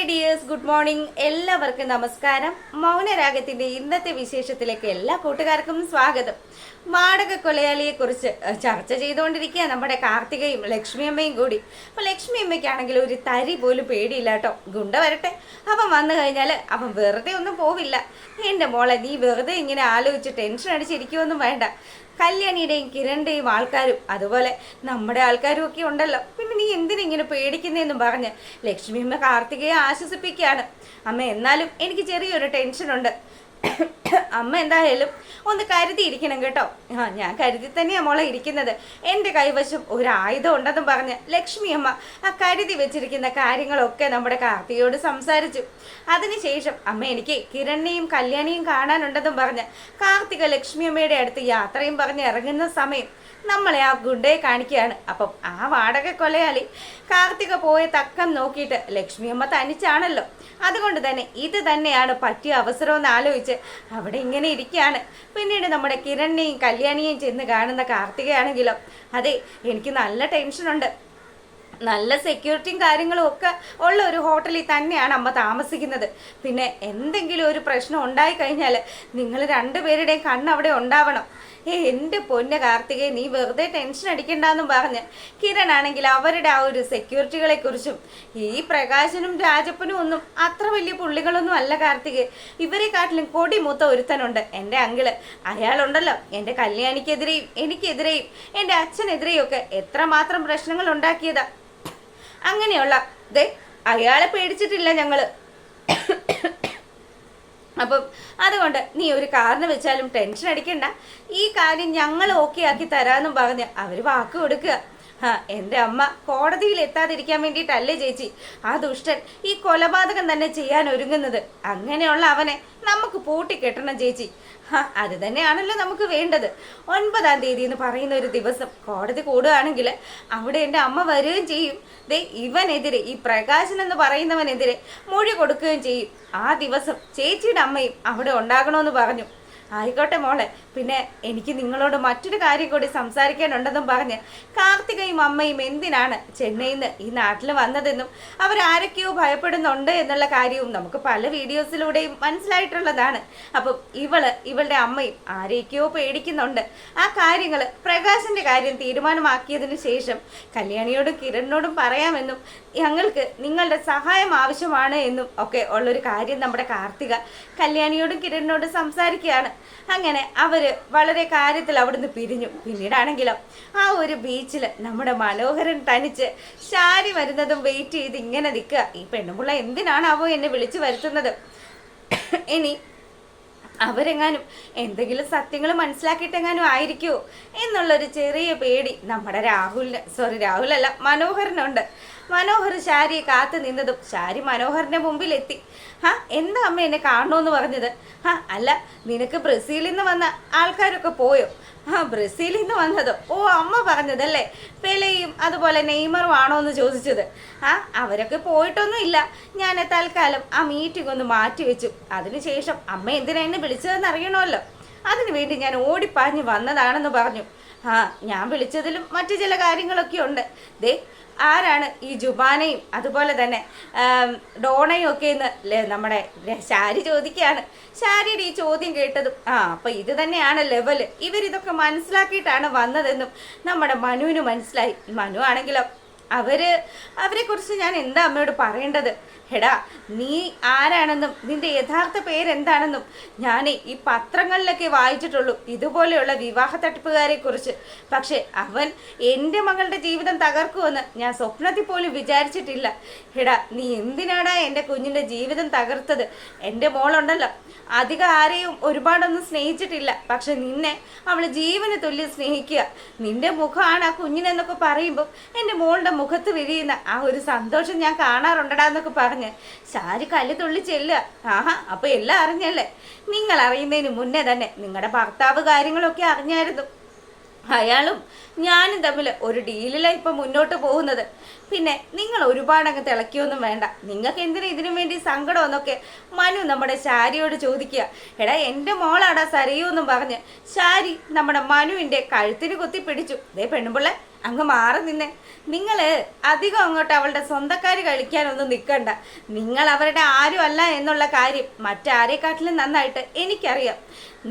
Hi dears, good morning. എല്ലാവർക്കും നമസ്കാരം. മൗനരാഗത്തിന്റെ ഇന്നത്തെ വിശേഷത്തിലേക്ക് എല്ലാ കൂട്ടുകാർക്കും സ്വാഗതം. വാടക കൊലയാളിയെ കുറിച്ച് ചർച്ച ചെയ്തുകൊണ്ടിരിക്കുക നമ്മുടെ കാർത്തികയും ലക്ഷ്മിയമ്മയും കൂടി. അപ്പൊ ലക്ഷ്മിയമ്മയ്ക്കാണെങ്കിൽ ഒരു തരി പോലും പേടിയില്ല കേട്ടോ. ഗുണ്ട വരട്ടെ, അവൻ വന്നു കഴിഞ്ഞാൽ അവൻ വെറുതെ ഒന്നും പോവില്ല. എൻ്റെ മോളെ, നീ വെറുതെ ഇങ്ങനെ ആലോചിച്ച് ടെൻഷൻ അടിച്ചിരിക്കുമൊന്നും വേണ്ട. കല്യാണിയുടെയും കിരണിന്റെയും ആൾക്കാരും അതുപോലെ നമ്മുടെ ആൾക്കാരും ഒക്കെ ഉണ്ടല്ലോ, പിന്നെ നീ എന്തിനിങ്ങനെ പേടിക്കുന്നതെന്നും പറഞ്ഞ് ലക്ഷ്മിയമ്മ കാർത്തികയെ ആശ്വസിപ്പിക്കുകയാണ്. അമ്മ, എന്നാലും എനിക്ക് ചെറിയൊരു ടെൻഷനുണ്ട്. അമ്മ എന്തായാലും ഒന്ന് കരുതിയിരിക്കണം കേട്ടോ. ഞാൻ കരുതി തന്നെയാണ് മോളെ ഇരിക്കുന്നത്. എൻ്റെ കൈവശം ഒരു ആയുധം ഉണ്ടെന്നും പറഞ്ഞ് ലക്ഷ്മിയമ്മ ആ കരുതി വെച്ചിരിക്കുന്ന കാര്യങ്ങളൊക്കെ നമ്മുടെ കാർത്തികയോട് സംസാരിച്ചു. അതിനുശേഷം അമ്മ, എനിക്ക് കിരണിനെയും കല്യാണിയും കാണാനുണ്ടെന്നും പറഞ്ഞ് കാർത്തിക ലക്ഷ്മിയമ്മയുടെ അടുത്ത് യാത്രയും പറഞ്ഞ് ഇറങ്ങുന്ന സമയം നമ്മളെ ആ ഗുണ്ടയെ കാണിക്കുകയാണ്. അപ്പം ആ വാടക കൊലയാളി കാർത്തിക പോയ തക്കം നോക്കിയിട്ട് ലക്ഷ്മിയമ്മ തനിച്ചാണല്ലോ, അതുകൊണ്ട് തന്നെ ഇത് തന്നെയാണ് പറ്റിയ അവസരമെന്ന് ആലോചിച്ച് അവിടെ ഇങ്ങനെ ഇരിക്കുകയാണ്. പിന്നീട് നമ്മുടെ കിരണിനെയും കല്യാണിയെയും ചെന്ന് കാണുന്ന കാർത്തികയാണെങ്കിലോ, അതെ, എനിക്ക് നല്ല ടെൻഷനുണ്ട്. നല്ല സെക്യൂരിറ്റിയും കാര്യങ്ങളും ഒക്കെ ഉള്ള ഒരു ഹോട്ടലിൽ തന്നെയാണ് അമ്മ താമസിക്കുന്നത്. പിന്നെ എന്തെങ്കിലും ഒരു പ്രശ്നം ഉണ്ടായി കഴിഞ്ഞാൽ നിങ്ങൾ രണ്ടുപേരുടെയും കണ്ണ് അവിടെ ഉണ്ടാവണം. എൻ്റെ പൊന്ന കാർത്തികയെ, നീ വെറുതെ ടെൻഷൻ അടിക്കണ്ടെന്നും പറഞ്ഞ് കിരണാണെങ്കിൽ അവരുടെ ആ ഒരു സെക്യൂരിറ്റികളെ കുറിച്ചും, ഈ പ്രകാശനും രാജപ്പനും ഒന്നും അത്ര വലിയ പുള്ളികളൊന്നും അല്ല കാർത്തികയെ. ഇവരെക്കാട്ടിലും കൊടി മൂത്ത ഒരുത്തനുണ്ട്, എൻ്റെ അങ്കിള്. അയാളുണ്ടല്ലോ എൻ്റെ കല്യാണിക്കെതിരെയും എനിക്കെതിരെയും എൻ്റെ അച്ഛനെതിരെയും ഒക്കെ എത്രമാത്രം പ്രശ്നങ്ങൾ ഉണ്ടാക്കിയതാ. അങ്ങനെയുള്ള അയാളെ പേടിച്ചിട്ടില്ല ഞങ്ങള്. അപ്പം അതുകൊണ്ട് നീ ഒരു കാരണം വെച്ചാലും ടെൻഷൻ അടിക്കണ്ട. ഈ കാര്യം ഞങ്ങൾ ഓക്കെ ആക്കി തരാമെന്നും പറഞ്ഞ് അവർ വാക്ക് കൊടുക്കുക. എൻ്റെ അമ്മ കോടതിയിൽ എത്താതിരിക്കാൻ വേണ്ടിയിട്ടല്ലേ ചേച്ചി ആ ദുഷ്ടൻ ഈ കൊലപാതകം തന്നെ ചെയ്യാൻ ഒരുങ്ങുന്നത്. അങ്ങനെയുള്ള അവനെ നമുക്ക് പൂട്ടിക്കെട്ടണം ചേച്ചി. അത് തന്നെയാണല്ലോ നമുക്ക് വേണ്ടത്. 9-ാം തീയതി എന്ന് പറയുന്ന ഒരു ദിവസം കോടതി കൂടുകയാണെങ്കിൽ അവിടെ എൻ്റെ അമ്മ വരികയും ചെയ്യും. ഇവനെതിരെ, ഈ പ്രകാശൻ എന്ന് പറയുന്നവനെതിരെ മൊഴി കൊടുക്കുകയും ചെയ്യും. ആ ദിവസം ചേച്ചിയുടെ അമ്മയും അവിടെ ഉണ്ടാകണമെന്ന് പറഞ്ഞു. ആയിക്കോട്ടെ മോളെ, പിന്നെ എനിക്ക് നിങ്ങളോട് മറ്റൊരു കാര്യം കൂടി സംസാരിക്കാനുണ്ടെന്നും പറഞ്ഞ് കാർത്തികയും അമ്മയും എന്തിനാണ് ചെന്നൈയിൽ നിന്ന് ഈ നാട്ടിൽ വന്നതെന്നും അവരാരൊക്കെയോ ഭയപ്പെടുന്നുണ്ട് എന്നുള്ള കാര്യവും നമുക്ക് പല വീഡിയോസിലൂടെയും മനസ്സിലായിട്ടുള്ളതാണ്. അപ്പം ഇവളുടെ അമ്മയും ആരെയൊക്കെയോ പേടിക്കുന്നുണ്ട്. ആ കാര്യങ്ങൾ, പ്രകാശിന്റെ കാര്യം തീരുമാനമാക്കിയതിനു ശേഷം കല്യാണിയോടും കിരണിനോടും പറയാമെന്നും ഞങ്ങൾക്ക് നിങ്ങളുടെ സഹായം ആവശ്യമാണ് എന്നും ഒക്കെ ഉള്ളൊരു കാര്യം നമ്മുടെ കാർത്തിക കല്യാണിയോടും കിരണിനോടും സംസാരിക്കുകയാണ്. അങ്ങനെ അവര് വളരെ കാര്യത്തിൽ അവിടുന്ന് പിരിഞ്ഞു. പിന്നീടാണെങ്കിലോ ആ ഒരു ബീച്ചിൽ നമ്മുടെ മനോഹരൻ തനിച്ച് ശാരി വരുന്നതും വെയിറ്റ് ചെയ്ത് ഇങ്ങനെ നിൽക്കുക. ഈ പെണ്ണുമുള്ള എന്തിനാണാവോ എന്നെ വിളിച്ചു വരുത്തുന്നത്? ഇനി അവരെങ്ങാനും എന്തെങ്കിലും സത്യങ്ങൾ മനസ്സിലാക്കിയിട്ടെങ്ങാനും ആയിരിക്കുമോ എന്നുള്ളൊരു ചെറിയ പേടി നമ്മുടെ രാഹുലല്ല, മനോഹരനുണ്ട്. മനോഹർ ശാരിയെ കാത്തു നിന്നതും ശാരി മനോഹറിന്റെ മുമ്പിൽ എത്തി. എന്താ അമ്മ എന്നെ കാണണമെന്ന് പറഞ്ഞത്? അല്ല, നിനക്ക് ബ്രസീലിൽ നിന്ന് വന്ന ആൾക്കാരൊക്കെ പോയോ? ബ്രസീലിൽ നിന്ന് വന്നതോ? ഓ, അമ്മ പറഞ്ഞതല്ലേ, പെലെയും അതുപോലെ നെയ്മറും ആണോ എന്ന് ചോദിച്ചത്. അവരൊക്കെ പോയിട്ടൊന്നും ഇല്ല. ഞാൻ തൽക്കാലം ആ മീറ്റിംഗ് ഒന്ന് മാറ്റി വെച്ചു. അതിനുശേഷം അമ്മ എന്തിനാ എന്നെ വിളിച്ചതെന്ന് അറിയണമല്ലോ, അതിനുവേണ്ടി ഞാൻ ഓടിപ്പാഞ്ഞ് വന്നതാണെന്ന് പറഞ്ഞു. ഞാൻ വിളിച്ചതിലും മറ്റു ചില കാര്യങ്ങളൊക്കെ ഉണ്ട്. ആരാണ് ഈ ജുബാനയും അതുപോലെ തന്നെ ഡോണയും ഒക്കെ എന്ന് നമ്മുടെ ശാരി ചോദിക്കുകയാണ്. ശാരിയുടെ ഈ ചോദ്യം കേട്ടതും അപ്പൊ ഇത് തന്നെയാണ് ലെവല്, ഇവരിതൊക്കെ മനസ്സിലാക്കിയിട്ടാണ് വന്നതെന്നും നമ്മുടെ മനുവിന് മനസ്സിലായി. മനു ആണെങ്കിലോ അവരെ കുറിച്ച് ഞാൻ എന്താ അമ്മയോട് പറയേണ്ടത്? എടാ, നീ ആരാണെന്നും നിന്റെ യഥാർത്ഥ പേരെന്താണെന്നും ഞാൻ ഈ പത്രങ്ങളിലൊക്കെ വായിച്ചിട്ടുള്ളൂ, ഇതുപോലെയുള്ള വിവാഹ തട്ടിപ്പുകാരെ കുറിച്ച്. പക്ഷെ അവൻ എൻ്റെ മകളുടെ ജീവിതം തകർക്കുമെന്ന് ഞാൻ സ്വപ്നത്തിൽ പോലും വിചാരിച്ചിട്ടില്ല. എടാ, നീ എന്തിനാടാ എൻ്റെ കുഞ്ഞിൻ്റെ ജീവിതം തകർത്തത്? എൻ്റെ മോളുണ്ടല്ലോ, അധികം ആരെയും ഒരുപാടൊന്നും സ്നേഹിച്ചിട്ടില്ല, പക്ഷെ നിന്നെ അവൾ ജീവന് തുല്യം സ്നേഹിക്കുക. നിന്റെ മുഖമാണ് ആ കുഞ്ഞിനെന്നൊക്കെ പറയുമ്പോൾ എൻ്റെ മോളുടെ മുഖത്ത് വിരിയുന്ന ആ ഒരു സന്തോഷം ഞാൻ കാണാറുണ്ടടാന്നൊക്കെ പറഞ്ഞ് ശാരി കല്ല് തുള്ളി ചെല്ലുക. അപ്പൊ എല്ലാം അറിഞ്ഞല്ലേ? നിങ്ങൾ അറിയുന്നതിന് മുന്നേ തന്നെ നിങ്ങളുടെ ഭർത്താവ് കാര്യങ്ങളൊക്കെ അറിഞ്ഞായിരുന്നു. അയാളും ഞാനും തമ്മിൽ ഒരു ഡീലിലാണ് ഇപ്പം മുന്നോട്ട് പോകുന്നത്. പിന്നെ നിങ്ങൾ ഒരുപാടങ്ങ് തിളക്കിയൊന്നും വേണ്ട. നിങ്ങൾക്ക് എന്തിനാ ഇതിനു വേണ്ടി സങ്കടമെന്നൊക്കെ മനു നമ്മുടെ ശാരിയോട് ചോദിക്കുക. എടാ, എൻ്റെ മോളാടാ സരയൂ എന്നും പറഞ്ഞ് ശാരി നമ്മുടെ മനുവിൻ്റെ കഴുത്തിന് കുത്തി പിടിച്ചു. പെണ്ണുപിള്ളെ, അങ്ങ് മാറി നിന്നെ. നിങ്ങൾ അധികം അങ്ങോട്ട് അവളുടെ സ്വന്തക്കാർ കളിക്കാനൊന്നും നിൽക്കണ്ട. നിങ്ങൾ അവരുടെ ആരും അല്ല എന്നുള്ള കാര്യം മറ്റാരെക്കാട്ടിലും നന്നായിട്ട് എനിക്കറിയാം.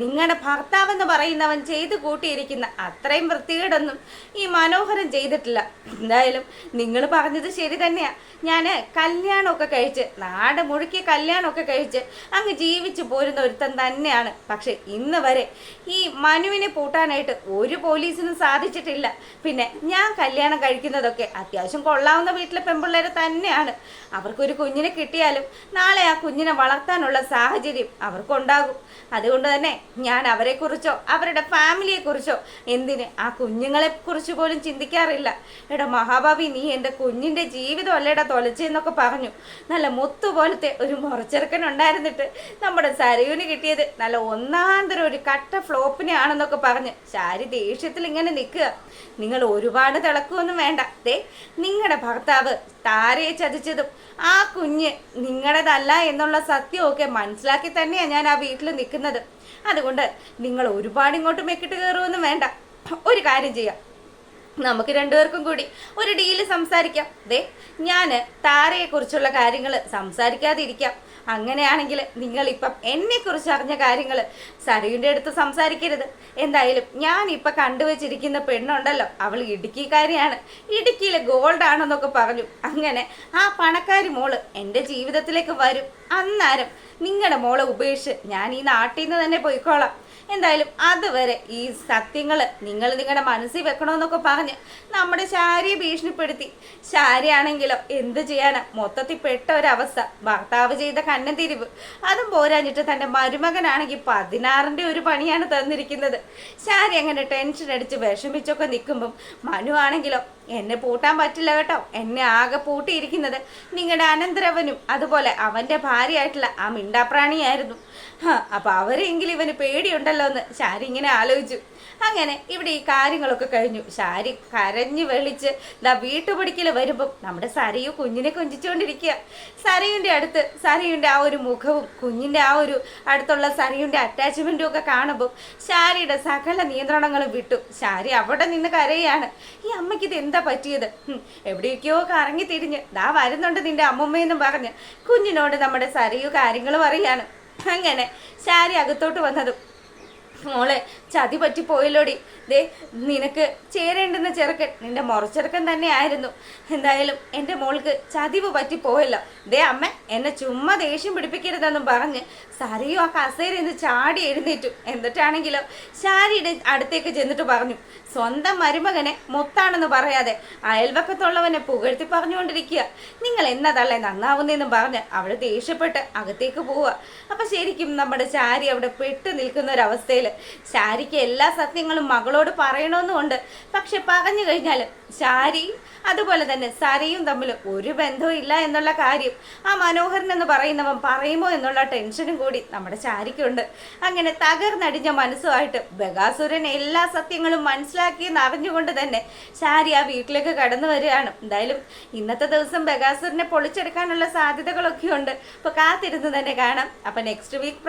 നിങ്ങളുടെ ഭർത്താവെന്ന് പറയുന്നവൻ ചെയ്തു കൂട്ടിയിരിക്കുന്ന അത്രയും വൃത്തികേടൊന്നും ഈ മനോഹരൻ ചെയ്തിട്ടില്ല. എന്തായാലും നിങ്ങൾ പറഞ്ഞത് ശരി തന്നെയാ. ഞാൻ കല്യാണമൊക്കെ കഴിച്ച് നാട് മുഴുക്കി കല്യാണമൊക്കെ കഴിച്ച് അങ്ങ് ജീവിച്ചു പോരുന്ന ഒരുത്തൻ തന്നെയാണ്. പക്ഷെ ഇന്ന് വരെ ഈ മനുവിനെ പൂട്ടാനായിട്ട് ഒരു പോലീസിനും സാധിച്ചിട്ടില്ല. പിന്നെ ഞാൻ കല്യാണം കഴിക്കുന്നതൊക്കെ അത്യാവശ്യം കൊള്ളാവുന്ന വീട്ടിലെ പെൺപിള്ളേരെ തന്നെയാണ്. അവർക്കൊരു കുഞ്ഞിനെ കിട്ടിയാലും നാളെ ആ കുഞ്ഞിനെ വളർത്താനുള്ള സാഹചര്യം അവർക്കുണ്ടാകും. അതുകൊണ്ട് തന്നെ ഞാൻ അവരെക്കുറിച്ചോ അവരുടെ ഫാമിലിയെക്കുറിച്ചോ എന്തിന് ആ കുഞ്ഞുങ്ങളെ കുറിച്ച് പോലും ചിന്തിക്കാറില്ല. എടാ മഹാഭാവി, നീ എൻ്റെ കുഞ്ഞിൻ്റെ ജീവിതം അല്ലേടാ തൊലച്ചെന്നൊക്കെ പറഞ്ഞു. നല്ല മുത്തുപോലത്തെ ഒരു മുറച്ചെറുക്കൻ ഉണ്ടായിരുന്നിട്ട് നമ്മുടെ സരയുവിന് കിട്ടിയത് നല്ല ഒന്നാന്തരം ഒരു കട്ട ഫ്ലോപ്പിനെ ആണെന്നൊക്കെ പറഞ്ഞ് ശാരി ദേഷ്യത്തിൽ ഇങ്ങനെ നിൽക്കുക. നിങ്ങൾ ഒരുപാട് തിളക്കുമൊന്നും വേണ്ട. ദേ, നിങ്ങളുടെ ഭർത്താവ് താരയെ ചതിച്ചതും ആ കുഞ്ഞ് നിങ്ങളുടേതല്ല എന്നുള്ള സത്യമൊക്കെ മനസ്സിലാക്കി തന്നെയാണ് ഞാൻ ആ വീട്ടിൽ നിൽക്കുന്നത്. അതുകൊണ്ട് നിങ്ങൾ ഒരുപാട് ഇങ്ങോട്ട് മെക്കിട്ട് കയറുമൊന്നും വേണ്ട. ഒരു കാര്യം ചെയ്യാം, നമുക്ക് രണ്ടുപേർക്കും കൂടി ഒരു ഡീല് സംസാരിക്കാം. ദേ, ഞാൻ താരയെക്കുറിച്ചുള്ള കാര്യങ്ങൾ സംസാരിക്കാതിരിക്കാം. അങ്ങനെയാണെങ്കിൽ നിങ്ങളിപ്പം എന്നെക്കുറിച്ച് അറിഞ്ഞ കാര്യങ്ങൾ സരയുടെ അടുത്ത് സംസാരിക്കരുത്. എന്തായാലും ഞാൻ ഇപ്പം കണ്ടുവച്ചിരിക്കുന്ന പെണ്ണുണ്ടല്ലോ, അവൾ ഇടുക്കിക്കാരിയാണ്, ഇടുക്കിയിലെ ഗോൾഡ് ആണെന്നൊക്കെ പറഞ്ഞു. അങ്ങനെ ആ പണക്കാരി മോള് എൻ്റെ ജീവിതത്തിലേക്ക് വരും. അന്നേരം നിങ്ങളുടെ മോളെ ഉപേക്ഷിച്ച് ഞാൻ ഈ നാട്ടിൽ നിന്ന് തന്നെ പോയിക്കോളാം. എന്തായാലും അതുവരെ ഈ സത്യങ്ങൾ നിങ്ങൾ നിങ്ങളുടെ മനസ്സിൽ വെക്കണമെന്നൊക്കെ പറഞ്ഞ് നമ്മുടെ ശാരിയെ ഭീഷണിപ്പെടുത്തി. ശാരിയാണെങ്കിലോ എന്ത് ചെയ്യാനാ, മൊത്തത്തിൽ പെട്ട ഒരവസ്ഥ. ഭർത്താവ് ചെയ്ത കണ്ണുതിരിവ് അതും പോരാഞ്ഞിട്ട് തൻ്റെ മരുമകനാണെങ്കിൽ 16ന്റെ ഒരു പണിയാണ് തന്നിരിക്കുന്നത്. ശാരി അങ്ങനെ ടെൻഷൻ അടിച്ച് വിഷമിച്ചൊക്കെ നിൽക്കുമ്പം മനു ആണെങ്കിലോ എന്നെ പൂട്ടാൻ പറ്റില്ല കേട്ടോ, എന്നെ ആകെ പൂട്ടിയിരിക്കുന്നത് നിങ്ങളുടെ അനന്തരവനും അതുപോലെ അവൻ്റെ ഭാര്യയായിട്ടുള്ള ആ മിണ്ടാപ്രാണിയായിരുന്നു. അപ്പൊ അവരെങ്കിലും ഇവന് പേടിയുണ്ടല്ലോ എന്ന് ശാരി ഇങ്ങനെ ആലോചിച്ചു. അങ്ങനെ ഇവിടെ ഈ കാര്യങ്ങളൊക്കെ കഴിഞ്ഞു. ശാരി കരഞ്ഞു വെളിച്ച് വീട്ടുപടിക്കൽ വരുമ്പം നമ്മുടെ സരയു കുഞ്ഞിനെ കൊഞ്ചിച്ചുകൊണ്ടിരിക്കുക. സരയുൻ്റെ അടുത്ത് സരയുൻ്റെ ആ ഒരു മുഖവും കുഞ്ഞിൻ്റെ ആ ഒരു അടുത്തുള്ള സരയുൻ്റെ അറ്റാച്ച്മെൻറ്റും ഒക്കെ കാണുമ്പോൾ ശാരിയുടെ സകല നിയന്ത്രണങ്ങളും വിട്ടു. ശാരി അവിടെ നിന്ന് കരയാണ്. ഈ അമ്മയ്ക്ക് ഇത് എന്താ പറ്റിയത്? എവിടേക്കോ കറങ്ങി തിരിഞ്ഞ് ദാ വരുന്നുണ്ട് നിന്റെ അമ്മമ്മയെന്നും പറഞ്ഞ് കുഞ്ഞിനോട് നമ്മുടെ സരയു കാര്യങ്ങൾ പറയാണ്. അങ്ങനെ ശാരി അകത്തോട്ട് വന്നതും, മോളെ ചതി പറ്റിപ്പോയില്ലോടി. ദേ, നിനക്ക് ചേരേണ്ടുന്ന ചെറുക്കൻ നിന്റെ മുറച്ചെറുക്കൻ തന്നെ ആയിരുന്നു. എന്തായാലും എൻ്റെ മോൾക്ക് ചതിവ് പറ്റിപ്പോയല്ലോ. ദേ അമ്മ, എന്നെ ചുമ്മാ ദേഷ്യം പിടിപ്പിക്കരുതെന്നും പറഞ്ഞ് സരയും ആ കസേരയിൽ നിന്ന് ചാടി എഴുന്നേറ്റു. എന്നിട്ടാണെങ്കിലോ ശാരിയുടെ അടുത്തേക്ക് ചെന്നിട്ട് പറഞ്ഞു, സ്വന്തം മരുമകനെ മുത്താണെന്ന് പറയാതെ അയൽവക്കത്തുള്ളവനെ പുകഴ്ത്തി പറഞ്ഞുകൊണ്ടിരിക്കുക. നിങ്ങൾ എന്നതല്ലേ നന്നാവുന്നതെന്നും പറഞ്ഞ് അവിടെ ദേഷ്യപ്പെട്ട് അകത്തേക്ക് പോവുക. അപ്പം ശരിക്കും നമ്മുടെ ശാരി അവിടെ പെട്ടു നിൽക്കുന്ന ഒരവസ്ഥയിൽ ശാരിക്ക് എല്ലാ സത്യങ്ങളും മകളോട് പറയണമെന്നുമുണ്ട്. പക്ഷെ പറഞ്ഞു കഴിഞ്ഞാൽ ശാരി അതുപോലെ തന്നെ സരയും തമ്മിൽ ഒരു ബന്ധവും ഇല്ല എന്നുള്ള കാര്യം ആ മനോഹരൻ എന്ന് പറയുന്നവൻ പറയുമോ എന്നുള്ള ടെൻഷനും കൂടി നമ്മുടെ ശാരിക്കുണ്ട്. അങ്ങനെ തകർന്നടിഞ്ഞ മനസ്സുമായിട്ട് ബഗാസുരൻ എല്ലാ സത്യങ്ങളും മനസ്സിലാക്കിയെന്ന് അറിഞ്ഞുകൊണ്ട് തന്നെ ശാരി ആ വീട്ടിലേക്ക് കടന്നു വരികയാണ്. എന്തായാലും ഇന്നത്തെ ദിവസം ബഗാസുരനെ പൊളിച്ചെടുക്കാനുള്ള സാധ്യതകളൊക്കെ ഉണ്ട്. അപ്പോൾ കാത്തിരുന്ന് തന്നെ കാണാം. അപ്പം നെക്സ്റ്റ് വീക്ക്